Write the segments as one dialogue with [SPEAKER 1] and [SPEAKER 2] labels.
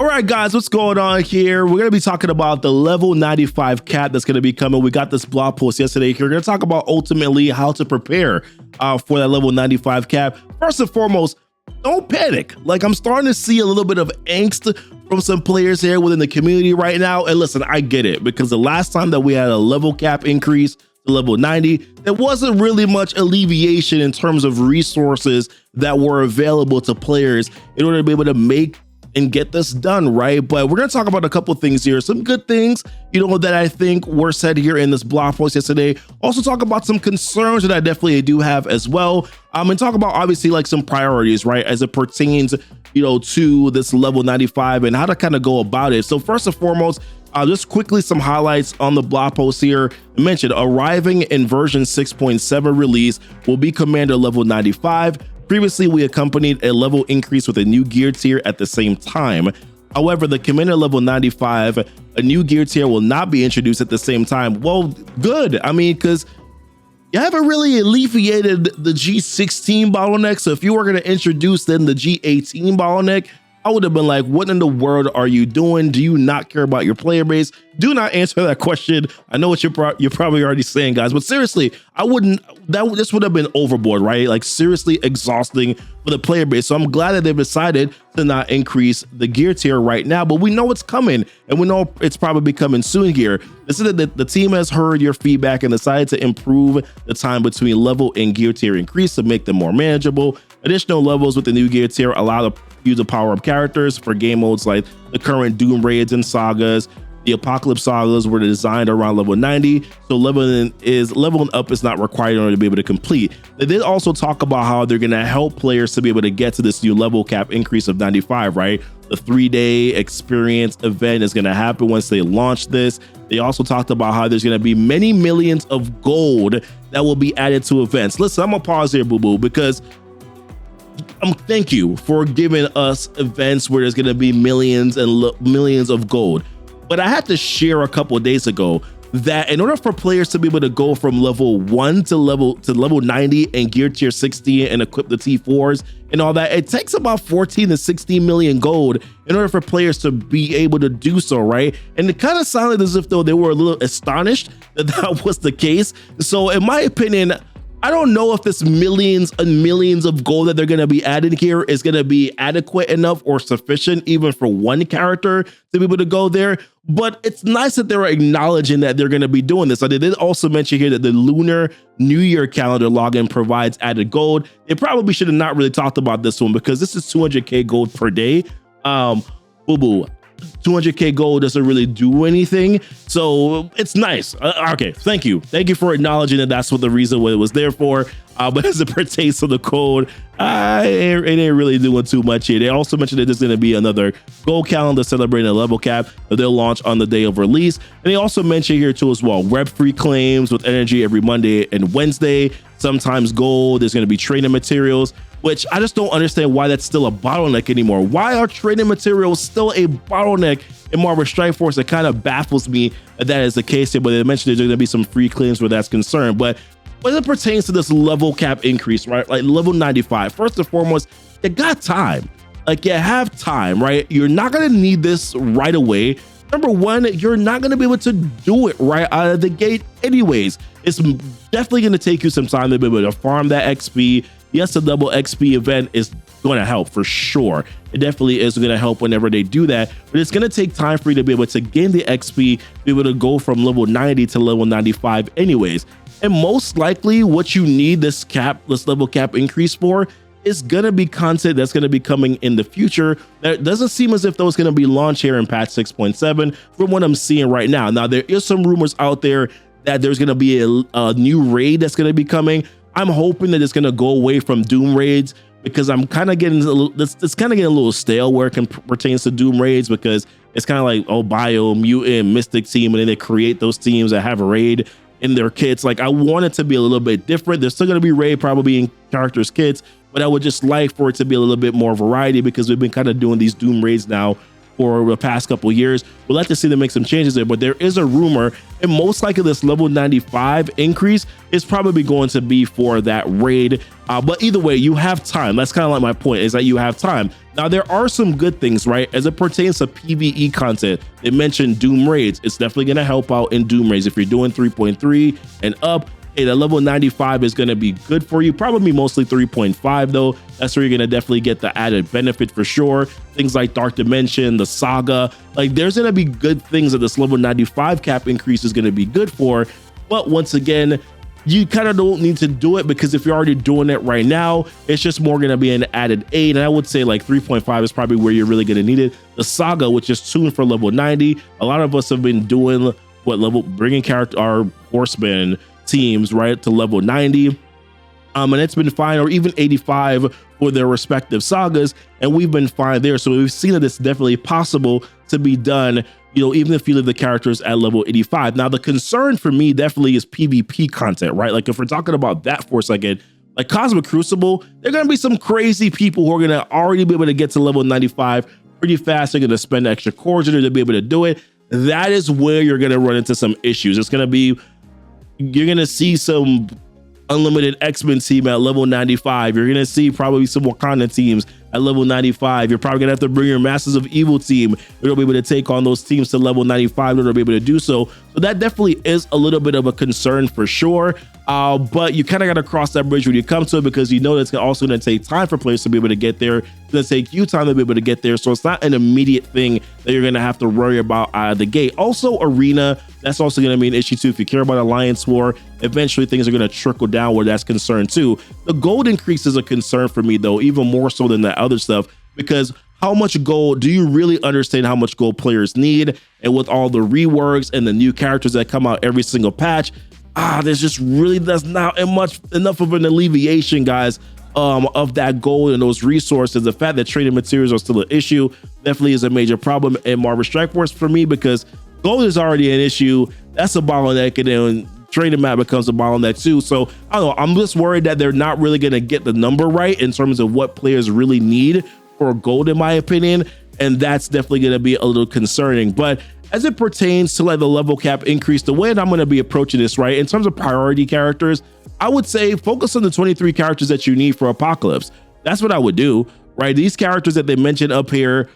[SPEAKER 1] All right, guys, what's going on here? We're going to be talking about the level 95 cap that's going to be coming. We got this blog post yesterday here. We're going to talk about ultimately how to prepare for that level 95 cap. First and foremost, don't panic. Like, I'm starting to see a little bit of angst from some players here within the community right now. And listen, I get it, because the last time that we had a level cap increase to level 90, there wasn't really much alleviation in terms of resources that were available to players in order to be able to make and get this done, right? But we're going to talk about a couple of things here. Some good things, that I think were said here in this blog post yesterday. Also talk about some concerns that I definitely do have as well. And talk about obviously like some priorities, right? As it pertains, to this level 95 and how to kind of go about it. So first and foremost, just quickly some highlights on the blog post here. I mentioned arriving in version 6.7 release will be Commander level 95. Previously, we accompanied a level increase with a new gear tier at the same time. However, the Commander level 95, a new gear tier will not be introduced at the same time. Well, good. I mean, because you haven't really alleviated the G16 bottleneck. So if you were going to introduce then the G18 bottleneck, I would have been like, what in the world are you doing? Do you not care about your player base? Do not answer that question. I know what you're probably already saying, guys, but seriously, I wouldn't, this would have been overboard, right? Like seriously exhausting for the player base. So I'm glad that they've decided to not increase the gear tier right now, but we know it's coming and we know it's probably coming soon here. This is that the team has heard your feedback and decided to improve the time between level and gear tier increase to make them more manageable. Additional levels with the new gear tier allow the use of power-up characters for game modes like the current Doom raids and sagas. The Apocalypse sagas were designed around level 90, so leveling up is not required in order to be able to complete. They did also talk about how they're going to help players to be able to get to this new level cap increase of 95, right? The 3-day experience event is going to happen once they launch this. They also talked about how there's going to be many millions of gold that will be added to events. Listen, I'm going to pause here, boo-boo, because thank you for giving us events where there's going to be millions and millions of gold. But I had to share a couple of days ago that in order for players to be able to go from level 1 to level 90 and gear tier 60 and equip the T4s and all that, it takes about 14 to 16 million gold in order for players to be able to do so, right? And it kind of sounded as if though they were a little astonished that that was the case. So in my opinion, I don't know if this millions and millions of gold that they're going to be adding here is going to be adequate enough or sufficient even for one character to be able to go there. But it's nice that they're acknowledging that they're going to be doing this. So they did also mention here that the Lunar New Year calendar login provides added gold. They probably should have not really talked about this one because this is 200k gold per day. Boo-boo. 200k gold doesn't really do anything, so it's nice. Okay, thank you for acknowledging that that's what the reason what it was there for. But as it pertains to the code, it ain't really doing too much here. They also mentioned that there's going to be another gold calendar celebrating a level cap that they'll launch on the day of release. And they also mentioned here too as well, rep free claims with energy every Monday and Wednesday. Sometimes gold. There's going to be training materials, which I just don't understand why that's still a bottleneck anymore. Why are training materials still a bottleneck in Marvel Strike Force? It kind of baffles me that is the case here, but they mentioned there's going to be some free claims where that's concerned. But when it pertains to this level cap increase, right? Like level 95, first and foremost, you got time. Like you have time, right? You're not going to need this right away. Number one, you're not going to be able to do it right out of the gate anyways. It's definitely going to take you some time to be able to farm that XP. Yes, the double XP event is going to help for sure. It definitely is going to help whenever they do that, but it's going to take time for you to be able to gain the XP, be able to go from level 90 to level 95 anyways. And most likely what you need this level cap increase for is going to be content that's going to be coming in the future. That doesn't seem as if those going to be launched here in patch 6.7 from what I'm seeing right now. Now, there is some rumors out there that there's going to be a new raid that's going to be coming. I'm hoping that it's going to go away from Doom raids because I'm kind of getting it's kind of getting a little stale where it pertains to Doom raids, because it's kind of like, oh, Bio, Mutant, Mystic team, and then they create those teams that have a raid in their kits. Like, I want it to be a little bit different. There's still going to be raid probably in characters' kits, but I would just like for it to be a little bit more variety, because we've been kind of doing these Doom raids now for the past couple of years. We'll like to see them make some changes there, but there is a rumor, and most likely this level 95 increase is probably going to be for that raid. But either way, you have time. That's kind of like my point, is that you have time. Now, there are some good things, right? As it pertains to PvE content, they mentioned Doom raids. It's definitely going to help out in Doom raids. If you're doing 3.3 and up, hey, the level 95 is going to be good for you. Probably mostly 3.5 though. That's where you're going to definitely get the added benefit for sure. Things like Dark Dimension, the Saga, like there's going to be good things that this level 95 cap increase is going to be good for. But once again, you kind of don't need to do it, because if you're already doing it right now, it's just more going to be an added aid. And I would say like 3.5 is probably where you're really going to need it. The Saga, which is tuned for level 90. A lot of us have been doing what level, bringing our horseman teams right to level 90. And it's been fine, or even 85 for their respective sagas, and we've been fine there. So we've seen that it's definitely possible to be done, you know, even if you leave the characters at level 85. Now, the concern for me definitely is PvP content, right? Like if we're talking about that for a second, like Cosmic Crucible, there are going to be some crazy people who are going to already be able to get to level 95 pretty fast. They're going to spend extra cores in order to be able to do it. That is where you're going to run into some issues. It's going to be, you're going to see some unlimited X-Men team at level 95. You're going to see probably some Wakanda teams at level 95. You're probably going to have to bring your Masters of Evil team. You'll be able to take on those teams to level 95 in order to be able to do so. So that definitely is a little bit of a concern for sure. But you kind of got to cross that bridge when you come to it, because you know that's also going to take time for players to be able to get there. It's going to take you time to be able to get there. So it's not an immediate thing that you're going to have to worry about out of the gate. Also, Arena, that's also going to be an issue too. If you care about Alliance War, eventually things are going to trickle down where that's concerned too. The gold increase is a concern for me though, even more so than that other stuff, because how much gold do you really understand how much gold players need? And with all the reworks and the new characters that come out every single patch, there's just really, that's not enough of an alleviation, guys, of that gold and those resources. The fact that trading materials are still an issue definitely is a major problem in Marvel Strike Force for me, because gold is already an issue. That's a bottleneck, and then trading map becomes a bottleneck too. So I don't know, I'm just worried that they're not really going to get the number right in terms of what players really need for gold, in my opinion, and that's definitely going to be a little concerning. But as it pertains to like the level cap increase, the way that I'm going to be approaching this, right, in terms of priority characters, I would say focus on the 23 characters that you need for Apocalypse. That's what I would do, right? These characters that they mentioned up here,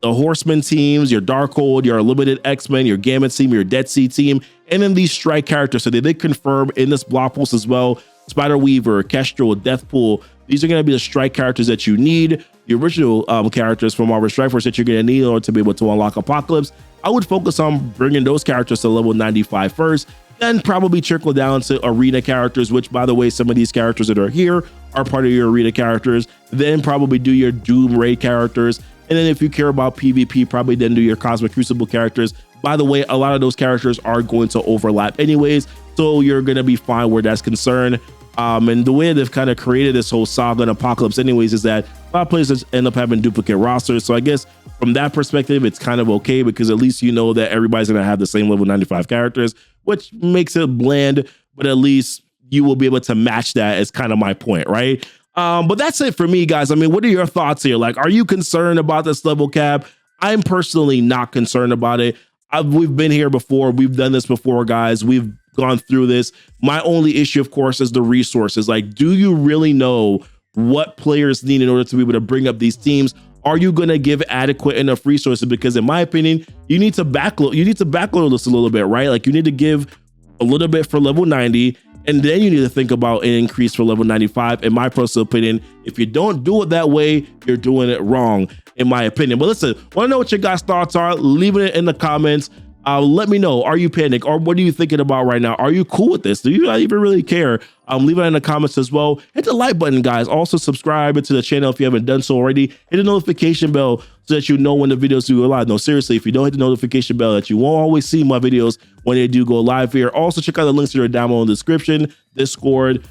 [SPEAKER 1] the Horseman teams, your Darkhold, your Limited X-Men, your Gambit team, your Dead Sea team, and then these strike characters. So they did confirm in this blog post as well, Spider Weaver, Kestrel, Deathpool. These are going to be the strike characters that you need, the original characters from Marvel Strike Force that you're going to need in order to be able to unlock Apocalypse. I would focus on bringing those characters to level 95 first, then probably trickle down to arena characters, which, by the way, some of these characters that are here are part of your arena characters. Then probably do your Doom Raid characters. And then if you care about PvP, probably then do your Cosmic Crucible characters. By the way, a lot of those characters are going to overlap anyways, so you're going to be fine where that's concerned. And the way they've kind of created this whole Saga and Apocalypse anyways is that a lot of players end up having duplicate rosters. So I guess from that perspective, it's kind of okay, because at least you know that everybody's going to have the same level 95 characters, which makes it bland, but at least you will be able to match that, is kind of my point, right? But that's it for me, guys. I mean, what are your thoughts here? Like, are you concerned about this level cap? I'm personally not concerned about it. We've been here before. We've done this before, guys. We've gone through this. My only issue, of course, is the resources. Like, do you really know what players need in order to be able to bring up these teams? Are you going to give adequate enough resources? Because in my opinion, you need to backload this a little bit, right? Like, you need to give a little bit for level 90, and then you need to think about an increase for level 95. In my personal opinion, if you don't do it that way, you're doing it wrong, in my opinion. But listen, want to know what your guys' thoughts are? Leave it in the comments. Let me know. Are you panicked, or what are you thinking about right now? Are you cool with this? Do you not even really care? Leave it in the comments as well. Hit the like button, guys. Also subscribe to the channel if you haven't done so already. Hit the notification bell so that you know when the videos do go live. No, seriously, if you don't hit the notification bell, that you won't always see my videos when they do go live here. Also, check out the links that are down below in the description, Discord,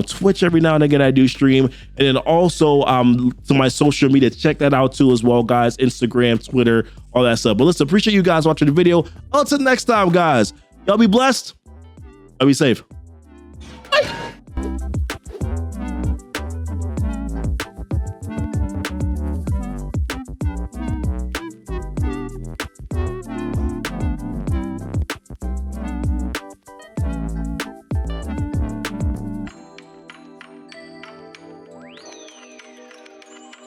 [SPEAKER 1] Twitch. Every now and again I do stream, and then also to my social media, check that out too as well, guys. Instagram, Twitter, all that stuff. But listen, appreciate you guys watching the video. Until next time, guys, y'all be blessed. Y'all be safe. Bye.